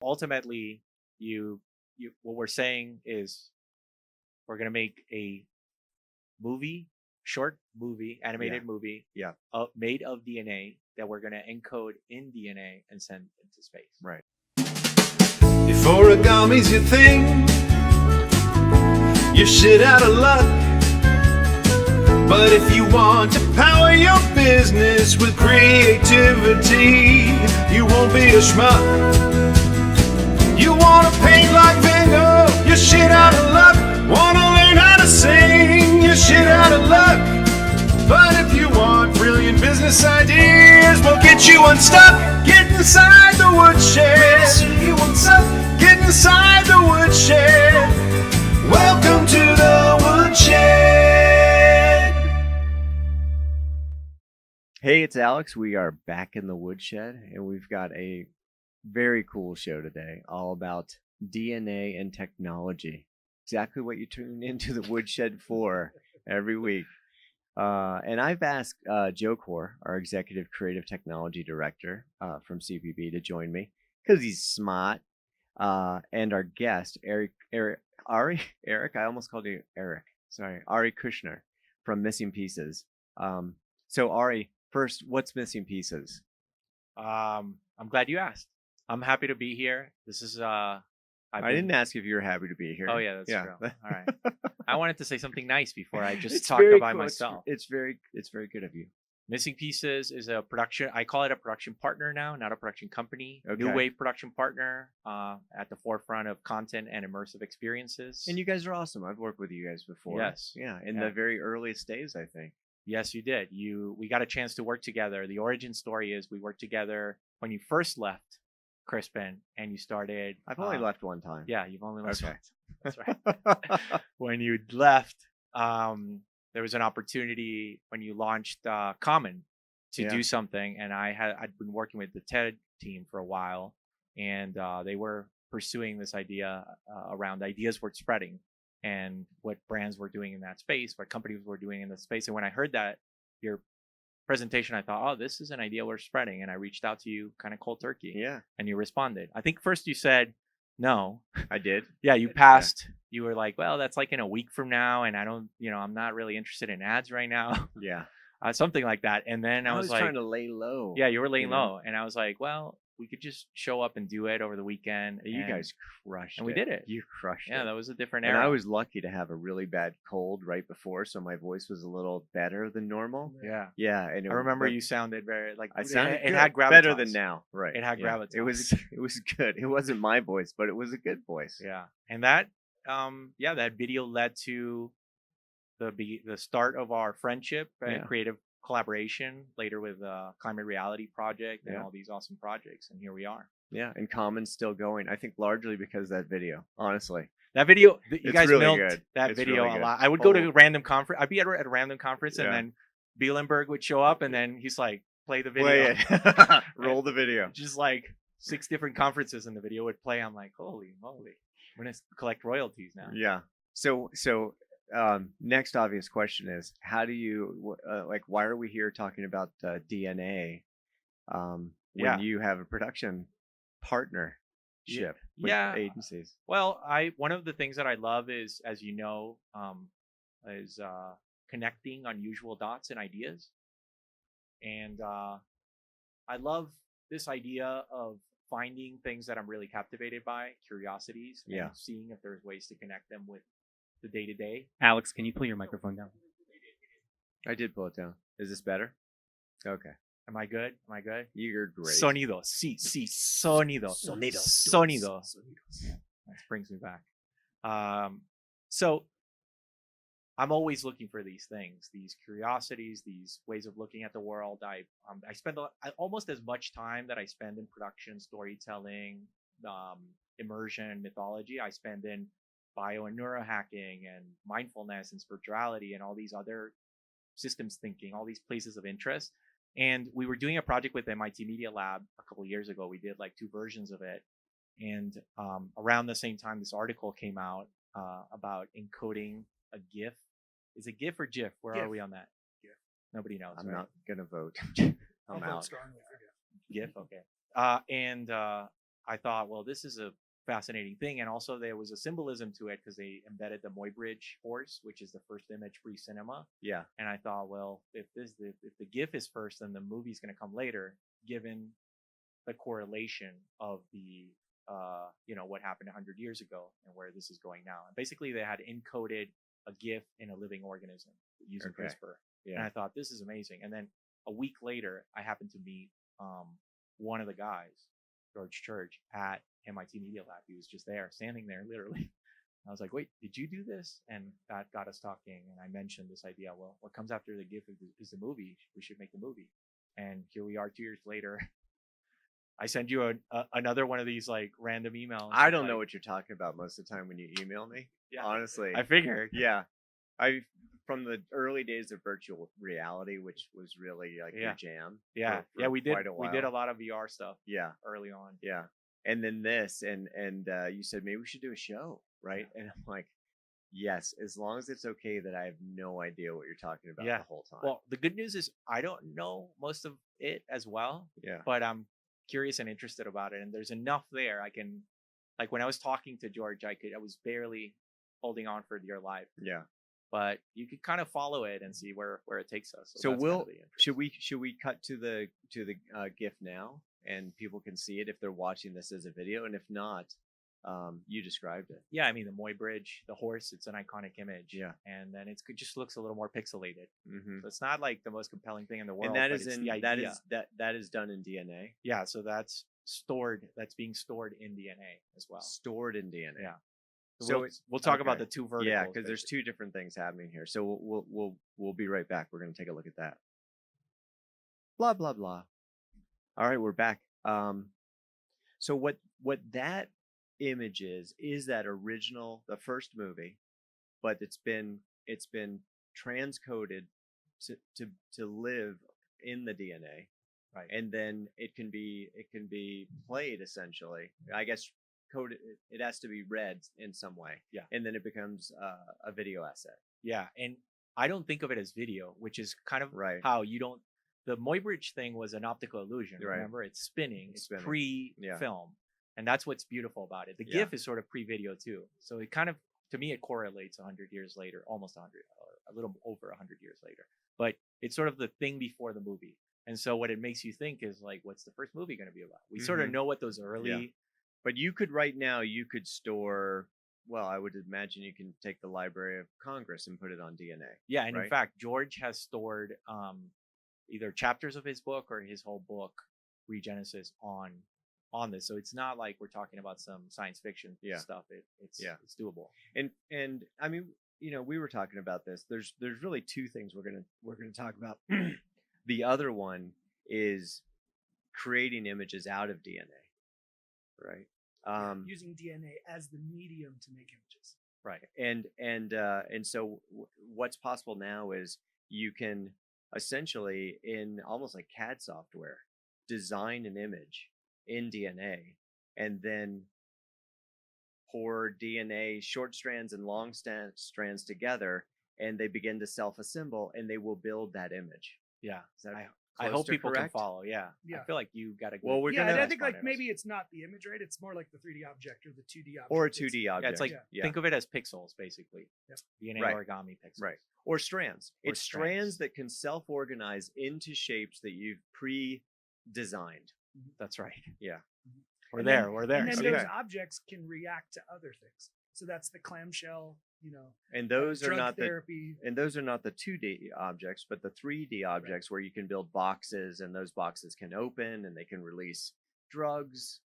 ultimately, you what we're saying is we're gonna make a short movie, animated movie, made of DNA that we're gonna encode in DNA and send into space. Right. If origami's your thing, you're shit out of luck. But if you want to power your business with creativity, you won't be a schmuck. You wanna paint like Van Gogh, you're shit out of luck. Wanna learn how to sing, you're shit out of luck. But if you want brilliant business ideas, we'll get you unstuck. Get inside the woodshed. Get inside the woodshed. Welcome to the woodshed. Hey, it's Alex. We are back in the woodshed, and we've got a very cool show today, all about DNA and technology. Exactly what you tune into the woodshed for every week. And I've asked Joe Corr, our Executive Creative Technology Director from CPB, to join me because he's smart. And our guest, Ari, I almost called you Eric. Sorry, Ari Kuschnir from Missing Pieces. So Ari, first, what's Missing Pieces? I'm glad you asked. I'm happy to be here. This is I didn't ask if you were happy to be here. Oh yeah, that's true. All right. I wanted to say something nice before I just It's talked very about cool. myself. It's very good of you. Missing Pieces is a production. I call it a production partner now, not a production company. Okay. New wave production partner at the forefront of content and immersive experiences. And you guys are awesome. I've worked with you guys before. Yes. Yeah, in the very earliest days, I think. Yes, you did. We got a chance to work together. The origin story is we worked together when you first left Crispin and you started. I've only left one time. Yeah, you've only left Okay. once. That's right. When you left, there was an opportunity when you launched Common to do something, and I'd been working with the TED team for a while, and they were pursuing this idea around ideas worth spreading and what brands were doing in that space, what companies were doing in the space. And when I heard that your presentation, I thought, oh, this is an idea worth spreading, and I reached out to you kind of cold turkey. Yeah. And you responded. I think first you said no. I did. Yeah, you passed. Yeah. You were like, well, that's like in a week from now, and I don't, I'm not really interested in ads right now. Yeah. Something like that. And then I was like, trying to lay low. Yeah, you were laying low. And I was like, well, we could just show up and do it over the weekend. You guys crushed it. And we did it. You crushed it. Yeah, that was a different era. And I was lucky to have a really bad cold right before, so my voice was a little better than normal. Yeah. Yeah. And I remember you sounded very I sounded it had gravitas. better than now. Right. It had gravitas. It was good. It wasn't my voice, but it was a good voice. Yeah. And that that video led to the start of our friendship and creative collaboration later with Climate Reality Project and all these awesome projects, and here we are. Yeah, and Common's still going. I think largely because of that video. Honestly, that video, you guys really milked good. that It's video really a lot. I would go to a random conference. I'd be at a random conference, and then Bielenberg would show up, and then he's like, "Play the video, roll the video." Just like 6 different conferences, and the video would play. I'm like, holy moly, we're gonna collect royalties now. Yeah. So. Next obvious question is, how do you why are we here talking about DNA when you have a production partnership with agencies? Well, one of the things that I love is, as you know, is connecting unusual dots and ideas. And I love this idea of finding things that I'm really captivated by, curiosities, and seeing if there's ways to connect them with the day-to-day. Alex, can you pull your microphone down? I did pull it down. Is this better? Okay. Am I good? You're great. Sonido. Sonido. Sonido. Yeah, that brings me back. So I'm always looking for these things, these curiosities, these ways of looking at the world. I spend almost as much time that I spend in production, storytelling, immersion, mythology, I spend in bio and neurohacking and mindfulness and spirituality and all these other systems thinking, all these places of interest. And we were doing a project with MIT Media Lab a couple of years ago. We did like 2 versions of it. And around the same time, this article came out about encoding a GIF. Is it GIF or GIF? Where are we on that? GIF. Nobody knows. I'm not going to vote. I'm out. GIF, okay. And I thought, well, this is a fascinating thing, and also there was a symbolism to it because they embedded the Muybridge horse, which is the first image-free cinema. Yeah. And I thought, well, if the GIF is first, then the movie's going to come later, given the correlation of the what happened 100 years ago and where this is going now. And basically, they had encoded a GIF in a living organism using CRISPR. Yeah. And I thought, this is amazing. And then a week later, I happened to meet one of the guys, George Church, at MIT Media Lab. He was just there, standing there, literally. I was like, wait, did you do this? And that got us talking. And I mentioned this idea, well, what comes after the GIF is the movie. We should make the movie. And here we are 2 years later. I send you another one of these like random emails. I don't know what you're talking about most of the time when you email me. Yeah, honestly. I figured. Yeah. From the early days of virtual reality, which was really like your jam. Yeah. For we did. quite a while. We did a lot of VR stuff. Yeah. Early on. Yeah. And then this, and you said maybe we should do a show, right? Yeah. And I'm like, yes, as long as it's okay that I have no idea what you're talking about the whole time. Well, the good news is I don't know most of it as well. Yeah. But I'm curious and interested about it, and there's enough there. I can, like when I was talking to George, I was barely holding on for dear life. Yeah. But you could kind of follow it and see where it takes us. So should we cut to the GIF now, and people can see it if they're watching this as a video, and if not, you described it. Yeah, I mean the Muybridge, the horse, it's an iconic image. Yeah, and then it just looks a little more pixelated. Mm-hmm. So it's not like the most compelling thing in the world. And that is that is done in DNA. Yeah, so that's stored. That's being stored in DNA as well. Stored in DNA. Yeah. So we'll talk about the two verticals. Yeah, because there's two different things happening here. So we'll be right back. We're going to take a look at that. Blah blah blah. All right, we're back. So what that image is that original, the first movie, but it's been transcoded to live in the DNA, right? And then it can be played essentially. I guess coded. It has to be read in some way. Yeah, and then it becomes a video asset. Yeah, and I don't think of it as video, which is kind of how you don't. The Muybridge thing was an optical illusion. Right. Remember, it's spinning. It's pre-film, and that's what's beautiful about it. The GIF is sort of pre-video too, so it kind of, to me, it correlates 100 years later, almost 100, or a little over 100 years later. But it's sort of the thing before the movie, and so what it makes you think is like, what's the first movie going to be about? We sort of know what those early. Yeah. But you could store. Well, I would imagine you can take the Library of Congress and put it on DNA. Yeah, and in fact, George has stored either chapters of his book or his whole book, Geneticist, on this. So it's not like we're talking about some science fiction stuff. It's doable. And I mean, we were talking about this. There's really two things we're gonna talk about. The other one is creating images out of DNA, right? Using DNA as the medium to make images. Right. And so what's possible now is you can essentially, in almost like CAD software, design an image in DNA and then pour DNA short strands and long strands together, and they begin to self-assemble, and they will build that image. Yeah. I hope people can follow. Yeah. I feel like you got to. Well, I think like maybe it's not the image, right? It's more like the 3D object or the 2D object. Or a 2D object. Yeah, it's like think of it as pixels, basically. Yeah. DNA origami pixels. Right. Or strands. It's strands that can self-organize into shapes that you've pre-designed. That's right. Yeah. We're there. And then those objects can react to other things. So that's the clamshell. And those are not therapy. And those are not the 2D objects, but the 3D objects where you can build boxes, and those boxes can open and they can release drugs,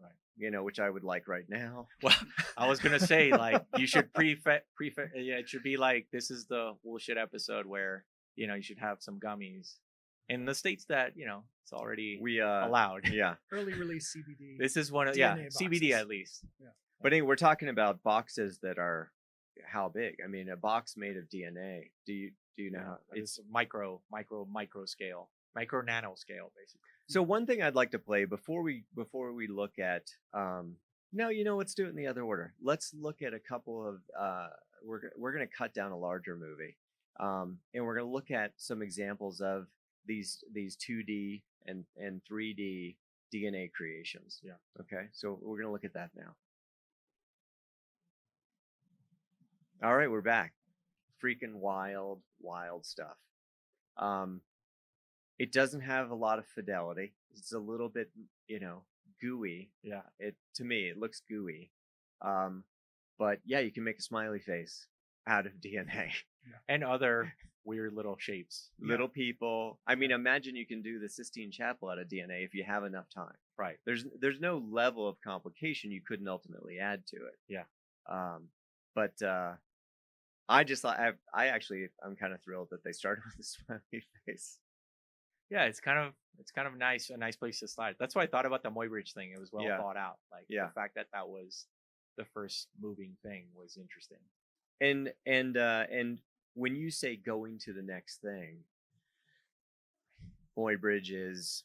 right? Which I would like right now. Well, I was gonna say, like, you should it should be like, this is the bullshit episode where you should have some gummies in the states that it's already allowed. Yeah, early release CBD. This is one of CBD at least. Yeah. But anyway, we're talking about boxes that are how big? I mean, a box made of DNA. Do you know how it's micro scale, micro nano scale, basically. So one thing I'd like to play before we look at no, let's do it in the other order. Let's look at a couple of we're going to cut down a larger movie, and we're going to look at some examples of these 2D and 3D DNA creations. Yeah. Okay, so we're gonna look at that now. All right, we're back. Freaking wild, wild stuff. It doesn't have a lot of fidelity. It's a little bit, gooey. Yeah. To me, it looks gooey. But yeah, you can make a smiley face out of DNA. And other weird little shapes. Little people. I mean, imagine you can do the Sistine Chapel out of DNA if you have enough time. Right. There's no level of complication you couldn't ultimately add to it. Yeah. But I just thought I'm kind of thrilled that they started with a smiley face. Yeah, it's kind of nice, a nice place to start. That's why I thought about the Muybridge thing. It was well thought out. Like the fact that was the first moving thing was interesting. And when you say going to the next thing, Muybridge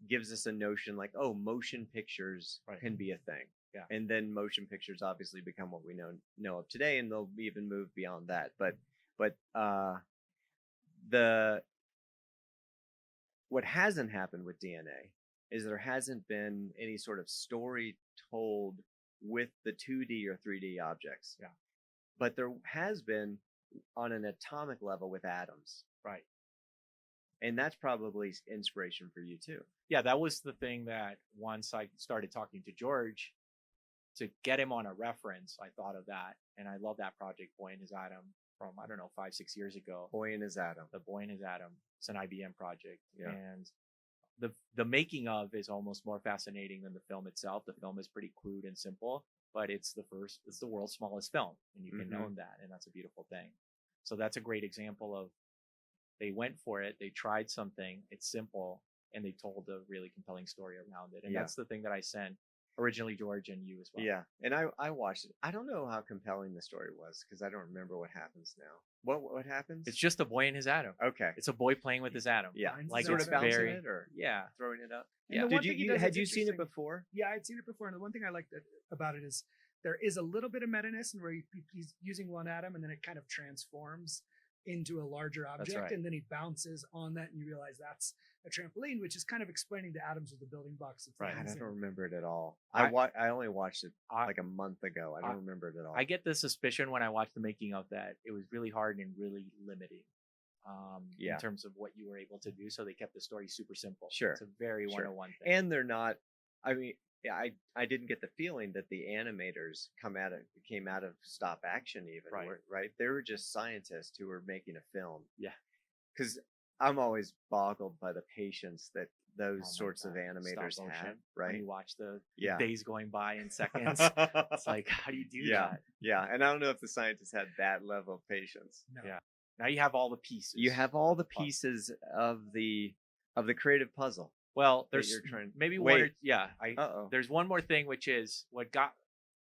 gives us a notion like, oh, motion pictures can be a thing. Yeah. And then motion pictures obviously become what we know of today, and they'll even move beyond that. But what hasn't happened with DNA is there hasn't been any sort of story told with the 2D or 3D objects. Yeah. But there has been on an atomic level with atoms. Right. And that's probably inspiration for you too. Yeah, that was the thing that once I started talking to George to get him on a reference, I thought of that. And I love that project, Boy and His Atom, from, 5-6 years ago. Boy and His Atom. The Boy and His Atom. It's an IBM project. Yeah. And the making of is almost more fascinating than the film itself. The film is pretty crude and simple, but it's the world's smallest film, and you can own that, and that's a beautiful thing. So that's a great example of they went for it, they tried something, it's simple, and they told a really compelling story around it. And that's the thing that I sent originally George and you as well. Yeah, and I watched it. I don't know how compelling the story was because I don't remember what happens now. What happens? It's just a boy in his atom. Okay. It's a boy playing with his atom. Yeah, like sort it's of bouncing very it or throwing it up. And Yeah. the one thing he does had that's you seen it interesting- before? Yeah, I'd seen it before, and the one thing I liked about it is there is a little bit of meta-ness and where he's using one atom and then it kind of transforms into a larger object, right. and then he bounces on that, and you realize that's a trampoline, which is kind of explaining the atoms of the building blocks. Right. I don't remember it at all. I- I only watched it like a month ago. I don't remember it at all. I get the suspicion when I watched the making of that it was really hard and really limiting in terms of what you were able to do. So they kept the story super simple. Sure. It's a very 101 thing. And they're not. I mean, I didn't get the feeling that the animators came out of stop action even. Right. They were just scientists who were making a film. Yeah. Because I'm always boggled by the patience that those sorts of animators have. Right. When you watch the Yeah. days going by in seconds, it's like, how do you do that? Yeah. And I don't know if the scientists had that level of patience. No. Yeah. Now you have all the pieces. You have all the pieces of the creative puzzle. Well, that there's you're trying. maybe Wait. one or Uh-oh. there's one more thing, which is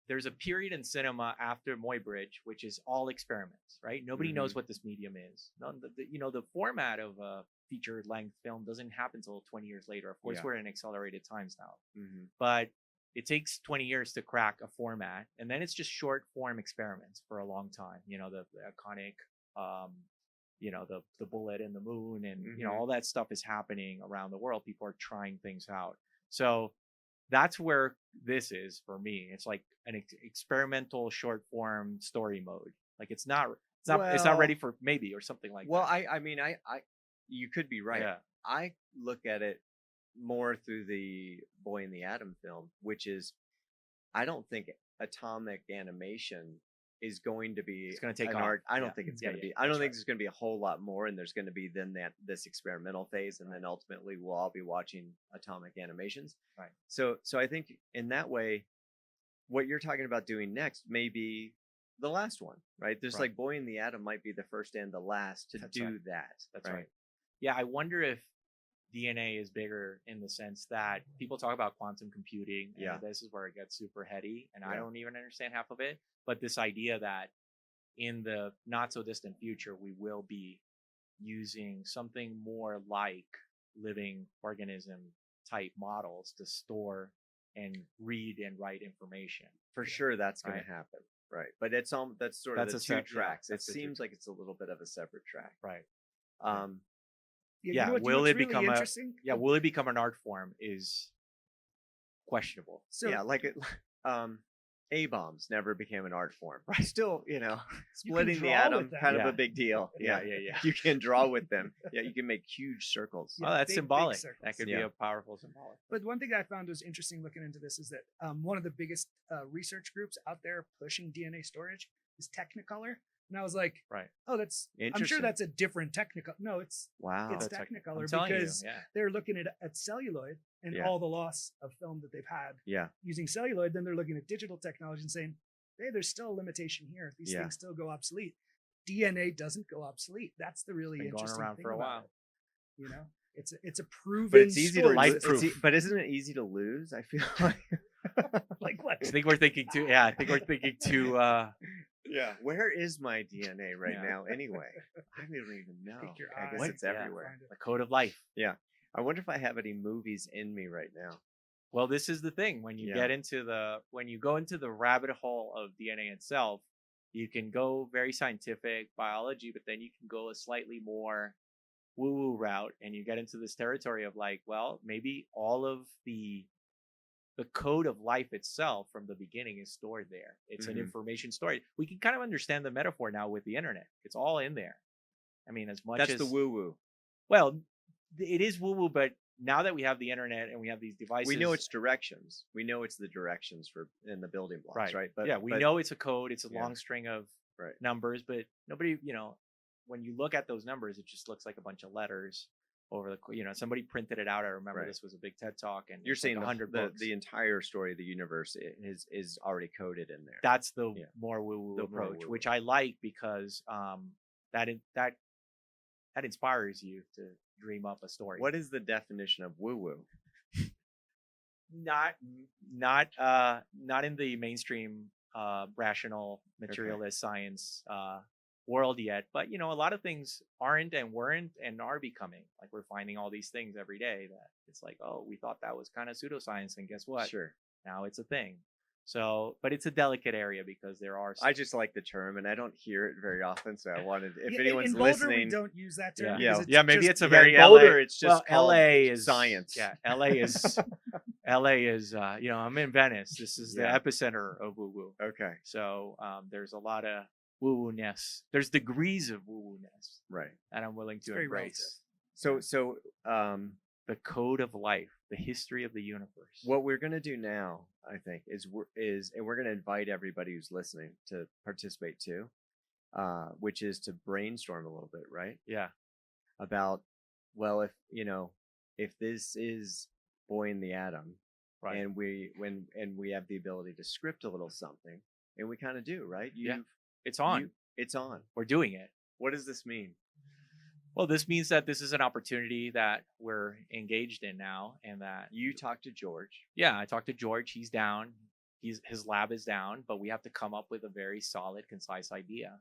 there's a period in cinema after Muybridge, which is all experiments, right? Nobody knows what this medium is. The format of a feature length film doesn't happen until 20 years later. Of course, we're in accelerated times now, but it takes 20 years to crack a format, and then it's just short form experiments for a long time. The iconic, the bullet and the moon, and all that stuff is happening around the world. People are trying things out. So that's where this is for me. It's like an experimental short form story mode. Like it's not ready for maybe or something like that. Well, I mean, you could be right. Yeah. I look at it more through the Boy in the Atom film, which is, I don't think atomic animation is going to be. It's going to take an off. art. I don't think it's going to be. I don't That's think right. there's going to be a whole lot more, and there's going to be then this experimental phase, and then ultimately we'll all be watching atomic animations. Right. So I think in that way, what you're talking about doing next may be the last one, right? There's like Boy in the Atom might be the first and the last to do that. That's right. Yeah, I wonder if DNA is bigger in the sense that people talk about quantum computing, and this is where it gets super heady, and I don't even understand half of it. But this idea that in the not so distant future, we will be using something more like living organism type models to store and read and write information. For sure, that's going to happen. Right. But that's sort of the two tracks. It seems like it's a little bit of a separate track. Right. Will it become will it become an art form is questionable. So yeah, like it, A-bombs never became an art form. Right. Still, You can splitting the draw atom, with them. kind of Yeah. a big deal. Yeah. You can draw with them. Yeah, you can make huge circles. Yeah, Oh, that's big symbolic. circles. That could be Yeah. a powerful symbolic. But one thing I found was interesting looking into this is that one of the biggest research groups out there pushing DNA storage is Technicolor. And I was like, Right. oh, I'm sure Interesting. that's a different Technicolor. No, it's Wow. it's That's Technicolor I'm telling because you, yeah. they're looking at celluloid and Yeah. all the loss of film that they've had Yeah. using celluloid. Then they're looking at digital technology and saying, hey, there's still a limitation here. These Yeah. things still go obsolete. DNA doesn't go obsolete. That's the really Been going interesting around thing for a about while. it. You know, it's a proven. But it's easy to story. life lose. proof. But isn't it easy to lose? I feel like. Like what? I think we're thinking too. Yeah, I think we're thinking too. Yeah. Where is my DNA right Yeah. now anyway? I don't even know. Take your I guess eye. it's Yeah. everywhere. Find it. The code of life. I wonder if I have any movies in me right now. Well, this is the thing. When you Yeah. get into when you go into the rabbit hole of DNA itself, you can go very scientific biology, but then you can go a slightly more woo-woo route, and you get into this territory of like, well, maybe all of the code of life itself from the beginning is stored there. It's an Mhm. information story. We can kind of understand the metaphor now with the internet. It's all in there. I mean, as much That's as the woo-woo. well, it is woo-woo, but now that we have the internet and we have these devices, We know it's directions. We know it's the directions in the building blocks, right? But yeah, we but- know it's a code. It's a Yeah. long string of Right. numbers, but nobody, when you look at those numbers, it just looks like a bunch of letters over somebody printed it out. I remember Right. this was a big TED talk, and You're it's like saying 100 the books. entire story of the universe is already coded in there. That's the Yeah. more woo-woo The more approach, woo-woo. which I like because that inspires you to dream up a story. What is the definition of woo-woo? Not in the mainstream rational materialist science world yet, but a lot of things aren't and weren't and are becoming. Like we're finding all these things every day that it's like, oh, we thought that was kind of pseudoscience, and guess what? Sure. Now it's a thing. So, but it's a delicate area because there are. I just like the term, and I don't hear it very often. So I wanted, if Yeah, anyone's in Boulder, listening, we don't use that term. Yeah. because Yeah. Maybe just- it's a yeah, very in Boulder, LA. it's just well, called LA is science. Yeah, LA is LA is. I'm in Venice. This is the Yeah. epicenter of woo woo. Okay. So there's a lot of woo woo ness. There's degrees of woo woo ness Right. that I'm willing to very embrace. So The code of life, the history of the universe. what we're gonna do now, I think, is we're gonna invite everybody who's listening to participate too, which is to brainstorm a little bit, right? Yeah. About, well, if this is Boy in the Atom, Right. and we have the ability to script a little something, and we kind of do, right? Yeah. It's on. It's on. We're doing it. What does this mean? Well, this means that this is an opportunity that we're engaged in now, and that You talk to George. yeah, I talked to George. He's down. His lab is down, but we have to come up with a very solid, concise idea.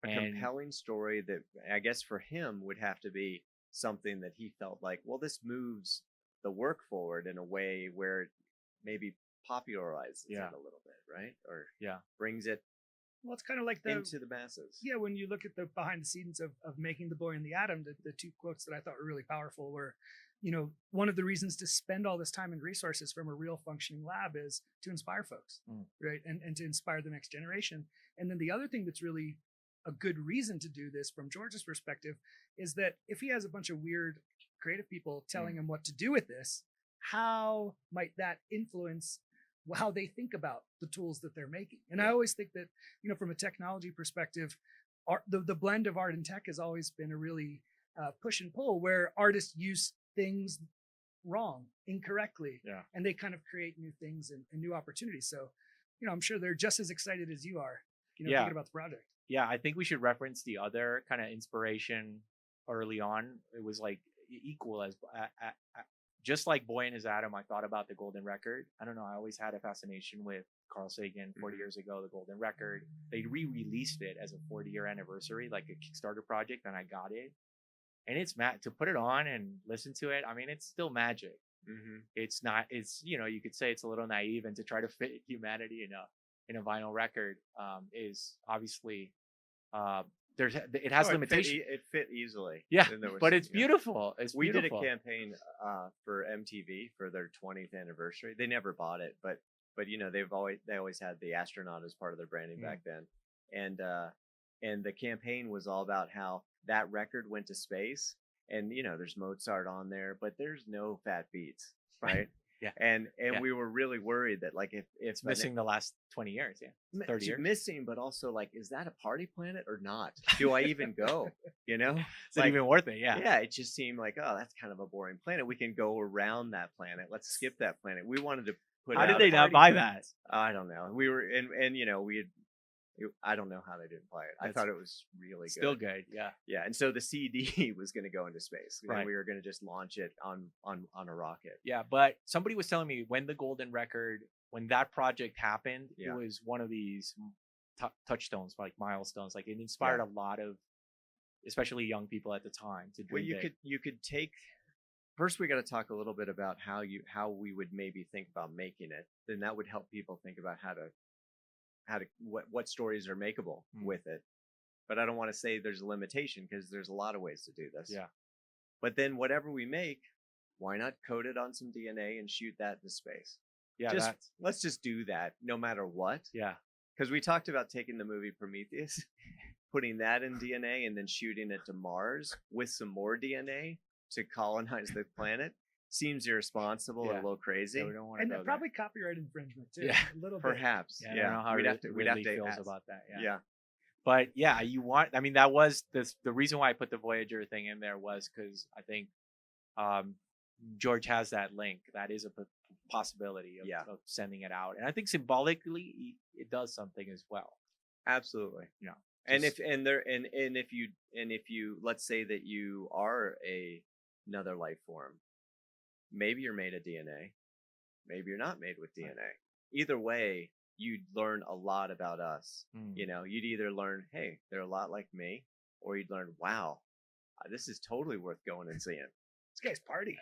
A And- compelling story that I guess for him would have to be something that he felt like, well, this moves the work forward in a way where it maybe popularizes Yeah. it a little bit, right? Or Yeah. brings it Well, it's kind of like into the masses. yeah, when you look at the behind the scenes of making The Boy in the Atom, the two quotes that I thought were really powerful were, one of the reasons to spend all this time and resources from a real functioning lab is to inspire folks, right? And to inspire the next generation. And then the other thing that's really a good reason to do this from George's perspective is that if he has a bunch of weird creative people telling him what to do with this, how might that influence how they think about the tools that they're making? And I always think that, from a technology perspective, the blend of art and tech has always been a really push and pull where artists use things wrong, incorrectly, Yeah. and they kind of create new things and new opportunities. So, I'm sure they're just as excited as you are, Yeah. thinking about the project. Yeah, I think we should reference the other kind of inspiration early on. It was like equal as just like Boy and His Atom. I thought about the Golden Record. I don't know. I always had a fascination with Carl Sagan. 40 years ago, the Golden Record. They re-released it as a 40-year anniversary, like a Kickstarter project, and I got it. And it's to put it on and listen to it. I mean, it's still magic. Mm-hmm. It's not. It's you could say it's a little naive, and to try to fit humanity in a vinyl record is obviously it has Oh, limitations. It fit easily. Yeah, And there was, but it's you know, beautiful. It's we beautiful. did a campaign for MTV for their 20th anniversary. They never bought it, but you know, they always had the astronaut as part of their branding back then. And the campaign was all about how that record went to space, and you know, there's Mozart on there, but there's no fat beats, right? Yeah. And Yeah. we were really worried that like if It's missing the last 20 years. Yeah. 30 years. missing, but also like, is that a party planet or not? Do I even go? You know? Is it even worth it? Yeah. Yeah, it just seemed like, oh, that's kind of a boring planet. We can go around that planet. Let's skip that planet. We wanted to put How out did they not buy that? I don't know. We were and you know, I don't know how they didn't play it. I That's thought it was really Still good. good. Yeah. Yeah, and so the CD was going to go into space. Right. And we were going to just launch it on a rocket. Yeah. But somebody was telling me when the Golden Record, when that project happened, Yeah. it was one of these touchstones, like milestones. Like it inspired a lot of, especially young people at the time, to Well, dream big. you could take. First, we got to talk a little bit about how we would maybe think about making it. Then that would help people think about what stories are makeable with it. But I don't want to say there's a limitation, because there's a lot of ways to do this. Yeah. But then whatever we make, why not coat it on some DNA and shoot that into space? Yeah. Let's just do that no matter what. Yeah. Because we talked about taking the movie Prometheus, putting that in DNA, and then shooting it to Mars with some more DNA to colonize the planet. Seems irresponsible and a little crazy. Yeah, we don't want to And go there. probably copyright infringement too. Yeah. A little bit. Perhaps. Yeah, I don't know how we'd have to Ridley feels ask. about that. Yeah. Yeah. But yeah, I mean, that was the reason why I put the Voyager thing in there was because I think George has that link. That is a possibility of sending it out. And I think symbolically it does something as well. Absolutely. Yeah. And if you let's say that you are another life form, maybe you're made of DNA, maybe you're not made with DNA. Either way, you'd learn a lot about us. You know, you'd either learn, hey, they're a lot like me, or you'd learn, wow, this is totally worth going and seeing. This guy's party.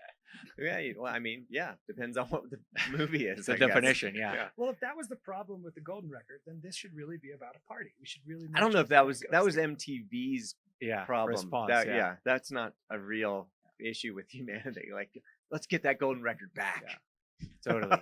Yeah, well, I mean, yeah, depends on what the movie is. The I guess. definition, yeah. Well, if that was the problem with the Golden Record, then this should really be about a party. We should really. I don't know if that was MTV's problem. Response, Yeah, that's not a real issue with humanity. Like, let's get that Golden Record back. Yeah, totally.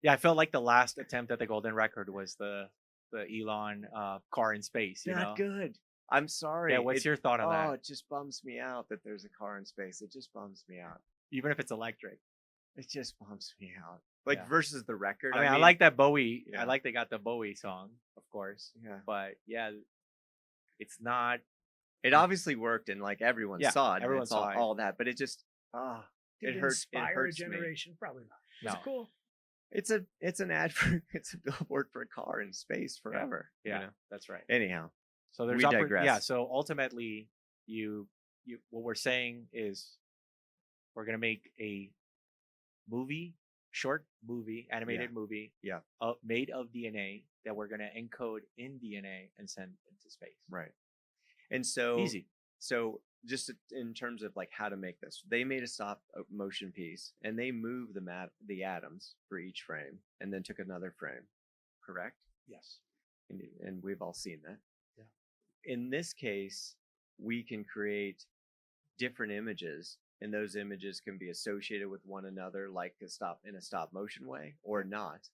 Yeah, I felt like the last attempt at the Golden Record was the Elon car in space. You Not know? good. I'm sorry. Yeah, what's your thought on that? It just bums me out that there's a car in space. It just bums me out. Even if it's electric. It just bums me out. Like Yeah. versus the record. I mean, I like that Bowie. Yeah. I like they got the Bowie song, of course. Yeah. But yeah, it's not. It obviously worked, and like everyone Yeah, saw it. everyone and it's all, saw it. all that, but it just Did it hurts. It inspire hurts a me. generation? Probably not. It's No. cool. It's an ad for it's a billboard for a car in space forever. Yeah, You know? that's right. Anyhow, So there's we digress. Yeah. So ultimately, you what we're saying is we're gonna make a short movie, animated movie, Yeah. made of DNA that we're gonna encode in DNA and send into space. Right. And so Easy. So just in terms of like how to make this, they made a stop motion piece, and they moved the atoms for each frame, and then took another frame. Correct? Yes. And we've all seen that. Yeah. In this case, we can create different images, and those images can be associated with one another, like in a stop motion way, or not.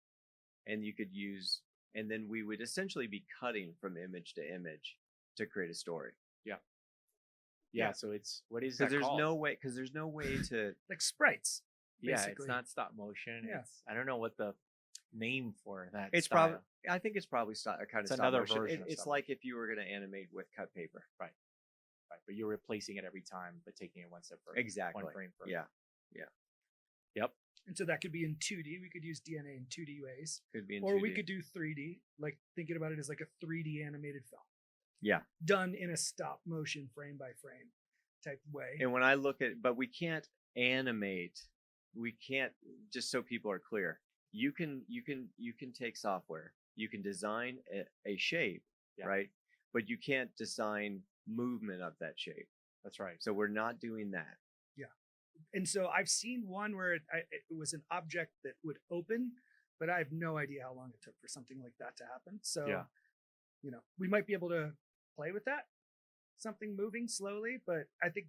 And you could use, and then we would essentially be cutting from image to image to create a story. Yeah. So it's what is that Because called? there's no way to. Like sprites. Yeah, it's basically. not stop motion. Yeah. I don't know what the name for that. It's style. probably. I think it's probably a kind of It's stop another motion. version of It's stop like if you were going to animate with cut paper. right, but you're replacing it every time, but taking it one step further. Exactly. One frame further. Yeah. Yep. And so that could be in 2D. We could use DNA in 2D ways. Could be in Or we 2D. could do 3D, like thinking about it as like a 3D animated film. Yeah. Done in a stop motion frame by frame type way. And when I look at, but we can't animate. We can't, just so people are clear. You can take software. You can design a shape, Yeah. right? But you can't design movement of that shape. That's right. So we're not doing that. And so I've seen one where it was an object that would open, but I have no idea how long it took for something like that to happen. So, Yeah. we might be able to play with that. something moving slowly. But I think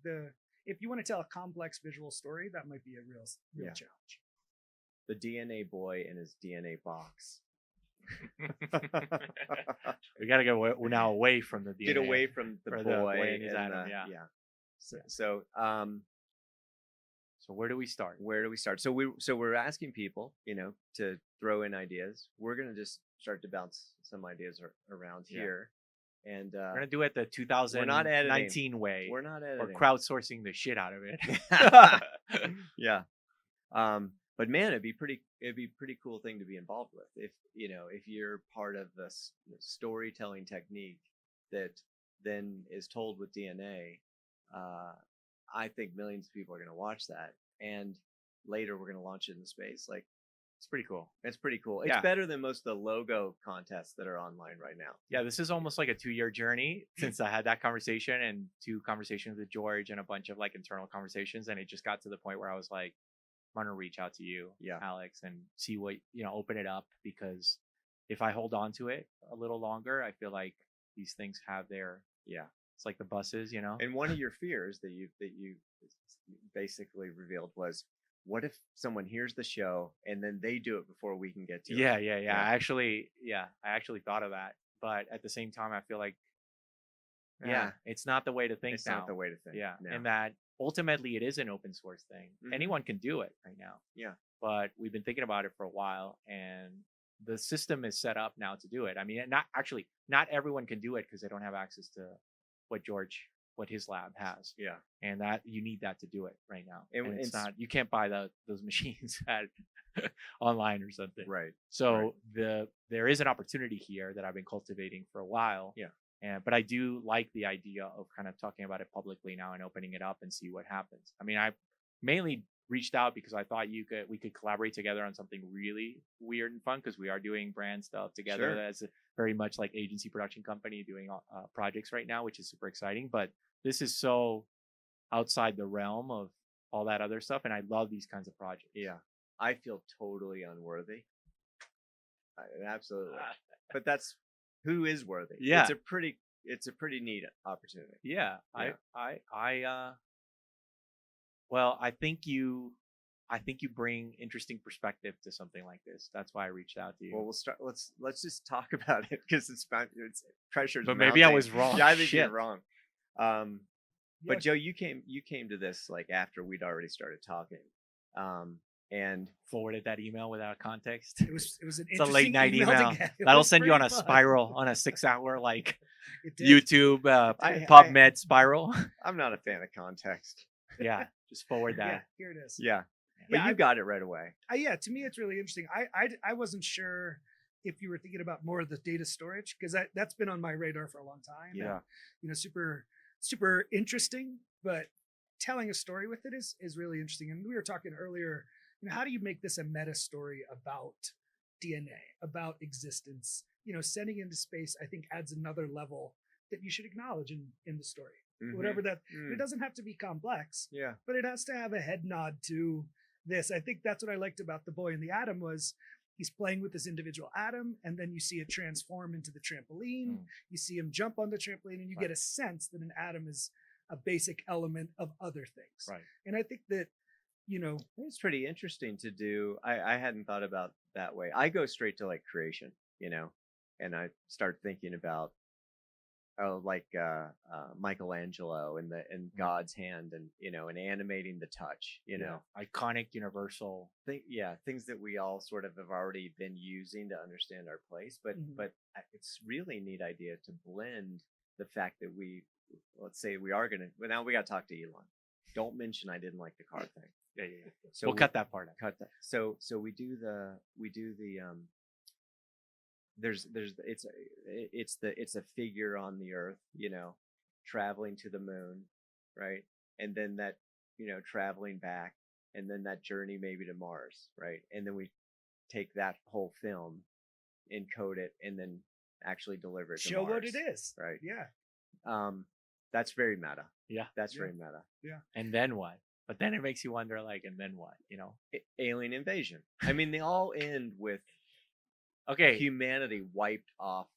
if you want to tell a complex visual story, that might be a real Yeah. challenge. The DNA boy in his DNA box. We got to go now away from the DNA. Get away from the Or boy in his and atom, the- yeah. So So where do we start? where do we start? So we're asking people, to throw in ideas. We're gonna just start to bounce some ideas around Yeah. here, and We're gonna do it the 2019 way. we're not editing. Or crowdsourcing the shit out of it. Yeah. But man, it'd be pretty cool thing to be involved with if you're part of this storytelling technique that then is told with DNA. I think millions of people are going to watch that, and later we're going to launch it in space. Like, It's pretty cool. it's pretty cool. It's Yeah. better than most of the logo contests that are online right now. Yeah, this is almost like a 2-year journey since I had that conversation and 2 conversations with George and a bunch of like internal conversations. And it just got to the point where I was like, I'm going to reach out to you, Yeah. Alex, and see what, open it up, because if I hold on to it a little longer, I feel like these things have it's like the buses, And one of your fears that you basically revealed was, what if someone hears the show and then they do it before we can get to it? Yeah. Yeah. I actually thought of that, but at the same time, I feel like, it's not the way to think It's now. not the way to think. Yeah, No. and that ultimately it is an open source thing. Mhm. Anyone can do it right now. Yeah. But we've been thinking about it for a while, and the system is set up now to do it. I mean, not everyone can do it because they don't have access to what his lab has. Yeah. And that you need that to do it right now. And And it's it's- not, you can't buy those machines at online or something. Right. So there is an opportunity here that I've been cultivating for a while. Yeah. But I do like the idea of kind of talking about it publicly now and opening it up and see what happens. I mean, I mainly reached out because I thought we could collaborate together on something really weird and fun, because we are doing brand stuff together. Sure. That's very much like agency production company doing projects right now, which is super exciting. But this is so outside the realm of all that other stuff, and I love these kinds of projects. Yeah. I feel totally unworthy. Absolutely. But that's who is worthy. Yeah. It's a pretty neat opportunity. Yeah, Yeah. Well, I think you bring interesting perspective to something like this. That's why I reached out to you. Well, we'll start. Let's just talk about it, because it's pressure's But maybe I mounting. was wrong. Yeah, I think Shit. you're wrong. But Joe, you came to this like after we'd already started talking, and Forwarded that email without context. It was an It's a late interesting night email. to get. It That'll was send you on pretty a fun. spiral, on a 6-hour like It did. YouTube I- PubMed spiral. I'm not a fan of context. Yeah, just forward Yeah, that. here it is. Yeah, but Yeah, you got it right away. Yeah, to me, it's really interesting. I wasn't sure if you were thinking about more of the data storage, because that's been on my radar for a long time. Yeah. And, super interesting, but telling a story with it is really interesting. And we were talking earlier, how do you make this a meta story about DNA, about existence? Sending into space, I think, adds another level that you should acknowledge in the story. Whatever that, it doesn't have to be complex, Yeah. but it has to have a head nod to this. I think that's what I liked about The Boy in the Atom was he's playing with this individual atom, and then you see it transform into the trampoline. You see him jump on the trampoline, and you get a sense that an atom is a basic element of other things. Right. And I think that, It's pretty interesting to do. I hadn't thought about that way. I go straight to like creation, and I start thinking about Michelangelo and God's hand, and and animating the touch, Iconic, universal. things that we all sort of have already been using to understand our place. But it's really a neat idea to blend the fact that let's say we are gonna. Well, now we got to talk to Elon. Don't mention I didn't like the car thing. Yeah. So We'll cut that part out. cut that. So we do the it's a figure on the earth, traveling to the moon, right? And then that, traveling back, and then that journey maybe to Mars, right? And then we take that whole film, encode it, and then actually deliver it to show Mars, what it is. right? Yeah. That's very meta. Yeah. That's Yeah. very meta. And then what? But then it makes you wonder, like, and then what? Alien invasion. I mean, they all end with Okay. humanity wiped off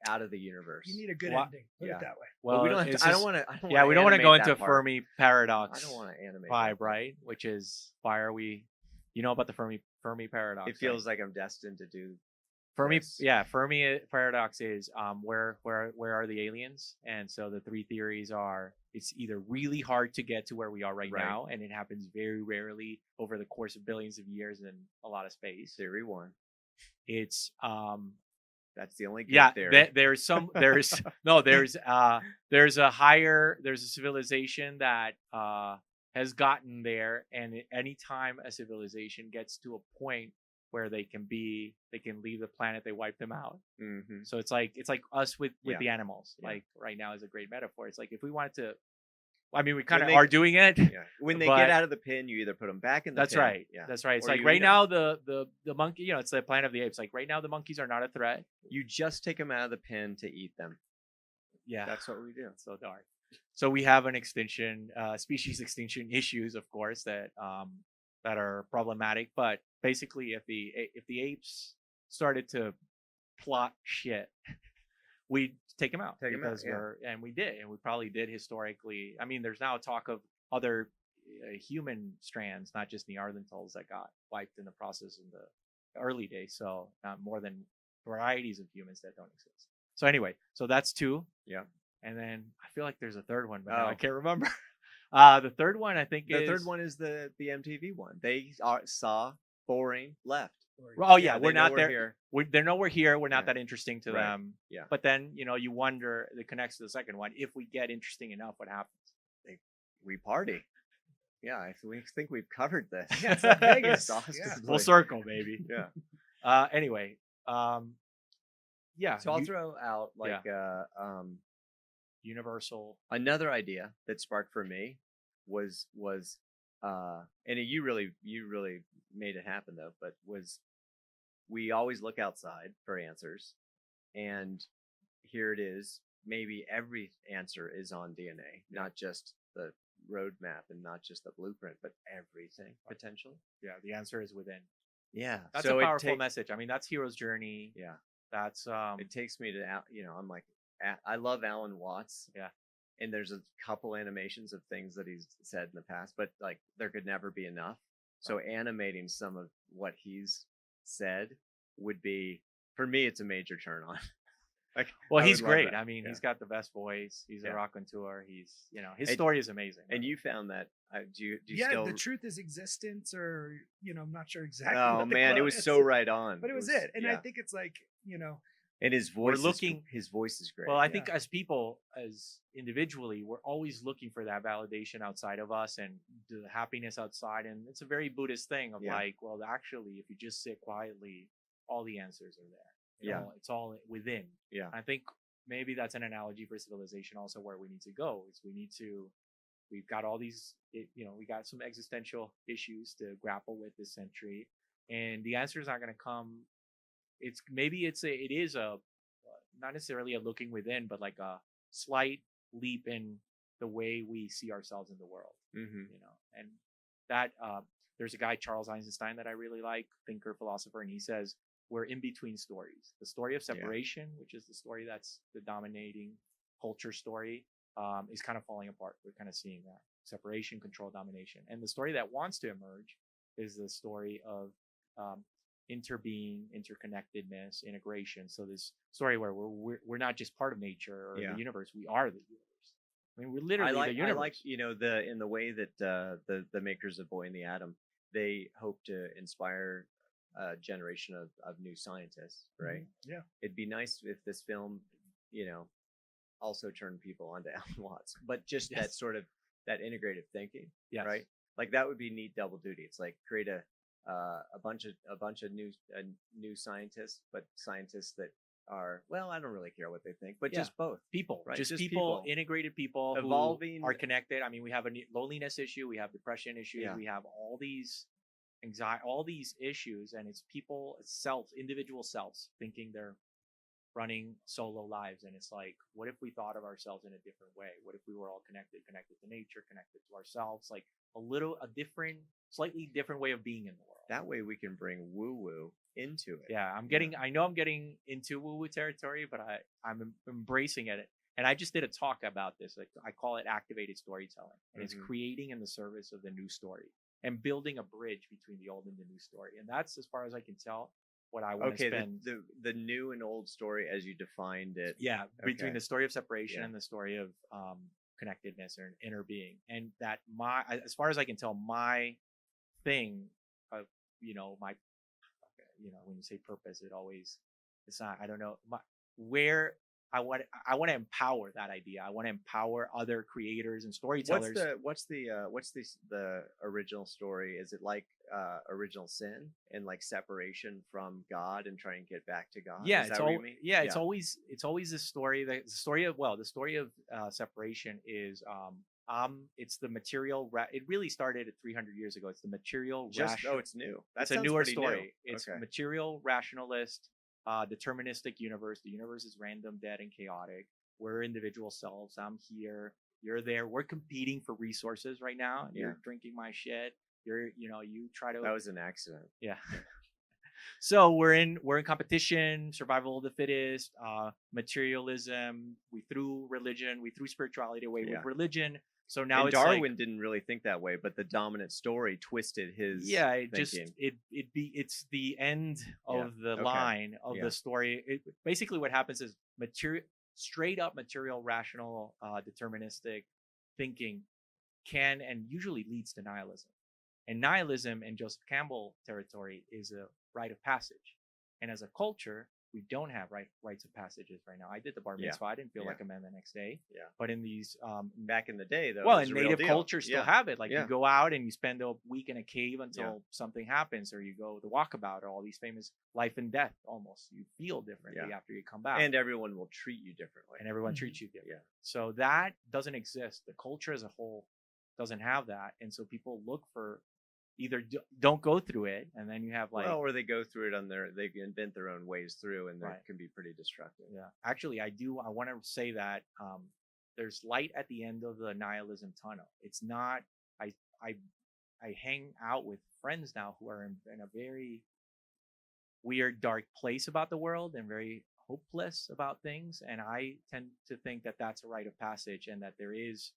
out of the universe. You need a good Wha- ending. Put yeah. it that way. Well, we don't have it's to, I just- don't want to. yeah, we don't want to go into that part. Fermi paradox. I don't want to animate vibe, that part. right? Which is why are we? You know about the Fermi paradox? It feels like I'm destined to do. Fermi, this. yeah, Fermi paradox is where are the aliens? And so the three theories are: it's either really hard to get to where we are right Right. now, and it happens very rarely over the course of billions of years in a lot of space. Theory 1. It's That's the only good yeah, theory. there's no there's a civilization that has gotten there, and anytime a civilization gets to a point where they can leave the planet, they wipe them out. Mm-hmm. So it's like us with Yeah. the animals. Yeah. Like right now is a great metaphor. It's like if we wanted to, I mean, we kind of they- are doing it. Yeah. When they But- get out of the pen, you either put them back in the That's pen. right. Yeah. That's right. It's Or like you right eat 'em. now the monkey, it's the Planet of the Apes. Like right now the monkeys are not a threat. You just take them out of the pen to eat them. Yeah, That's what we do. It's so dark. So we have an species extinction issues, of course, that are problematic. But basically, if the apes started to plot shit, we'd take them out. Take 'em out, because we did, and we probably did historically. I mean, there's now talk of other human strands, not just Neanderthals, that got wiped in the process in the early days. So more than varieties of humans that don't exist. So anyway, so that's 2. Yeah. And then I feel like there's a third one, but now I Oh. can't remember. The third one I think The is third one is the MTV one. They saw boring left. Oh yeah, they we're know not there. Here. They know we're here. We're not Yeah. that interesting to Right. them. Yeah. But then you wonder. It connects to the second one. If we get interesting enough, what happens? We party. Yeah, we think we've covered this. Yeah, it's like Vegas. Exhaustively. Full circle, baby. Yeah. Anyway, yeah. So I'll throw out like universal. another idea that sparked for me was and you really made it happen though, but was we always look outside for answers, and here it is. Maybe every answer is on DNA, not just the roadmap and not just the blueprint, but everything potentially. Yeah, the answer is within. Yeah, That's so a it powerful message. I mean, that's hero's journey. Yeah, That's it takes me to I'm like I love Alan Watts. Yeah. And there's a couple animations of things that he's said in the past, but like there could never be enough. So animating some of what he's said would be, for me, it's a major turn on. Like, well, I he's would love great. that. I mean, Yeah. he's got the best voice. He's Yeah. a raconteur. He's his And- story is amazing. And you found that? Do you Yeah, still? the truth is existence, or I'm not sure exactly. Oh what the man, it quote was is, so right on. But it was it, and I yeah. think it's like And his voice. looking- His voice is great. Well, I think as people, as individually, we're always looking for that validation outside of us and the happiness outside. And it's a very Buddhist thing of Yeah. like, well, actually, if you just sit quietly, all the answers are there. Yeah. It's all within. Yeah. I think maybe that's an analogy for civilization also, where we need to go is we've got all these, we got some existential issues to grapple with this century, and the answer is not going to come. It is a not necessarily a looking within, but like a slight leap in the way we see ourselves in the world. Mm-hmm. And that there's a guy, Charles Eisenstein, that I really like, thinker, philosopher, and he says we're in between stories. The story of separation, which is the story that's the dominating culture story, is kind of falling apart. We're kind of seeing that separation, control, domination, and the story that wants to emerge is the story of interbeing, interconnectedness, integration. So this story where we're not just part of nature or the universe, we are the universe. I mean, we're literally the universe. I like in the way that the makers of Boy and the Atom, they hope to inspire a generation of new scientists, right? Mm-hmm. Yeah. It'd be nice if this film, also turned people onto Alan Watts, but just that sort of that integrative thinking, right? Like that would be neat double duty. It's like create a bunch of new scientists, but scientists that are, well, I don't really care what they think, but just both people, right? just people, integrated people evolving, who are connected. I mean, we have a loneliness issue, we have depression issues, we have all these anxiety, all these issues, and it's people, individual selves thinking they're running solo lives. And it's like, what if we thought of ourselves in a different way? What if we were all connected to nature, connected to ourselves? Like, slightly different way of being in the world. That way we can bring woo-woo into it. Yeah, I know I'm getting into woo-woo territory, but I'm embracing it. And I just did a talk about this. Like, I call it activated storytelling. And it's creating in the service of the new story and building a bridge between the old and the new story. And that's, as far as I can tell, what I want to spend. The new and old story as you defined it. Yeah, between the story of separation Yeah. and the story of connectedness or inner being. And that as far as I can tell, my thing of, when you say purpose, it's not, I don't know, where I want to empower that idea. I want to empower other creators and storytellers. What's the original story? Is it like original sin and like separation from God and trying to get back to God? Yeah, is that what you mean? Yeah, it's always this story. The story of separation is it's the material. It really started at 300 years ago. It's the material. It's new. It's a newer story. It's material rationalist. Deterministic universe. The universe is random, dead, and chaotic. We're individual selves. I'm here. You're there. We're competing for resources right now. And You're drinking my shit. You try to. That was an accident. Yeah. So we're in competition, survival of the fittest, materialism. We threw religion. We threw spirituality away with religion. So now it's Darwin didn't really think that way, but the dominant story twisted his thinking. It's the end of the line of the story. Basically what happens is straight up material rational deterministic thinking can and usually leads to nihilism. And nihilism in Joseph Campbell territory is a rite of passage. And as a culture, we don't have rites of passages right now. I did the bar mitzvah. I didn't feel like a man the next day. Yeah. But in these back in the day, though, in native cultures still have it. Like you go out and you spend a week in a cave until something happens, or you go the walkabout, or all these famous life and death. Almost you feel differently after you come back, and everyone will treat you differently. And everyone treats you differently. Yeah. So that doesn't exist. The culture as a whole doesn't have that, and so people look for. Either don't go through it, and then you have or they go through it they invent their own ways through, and that can be pretty destructive. Yeah, actually, I want to say that there's light at the end of the nihilism tunnel. It's not. I hang out with friends now who are in a very weird, dark place about the world and very hopeless about things, and I tend to think that that's a rite of passage, and that there is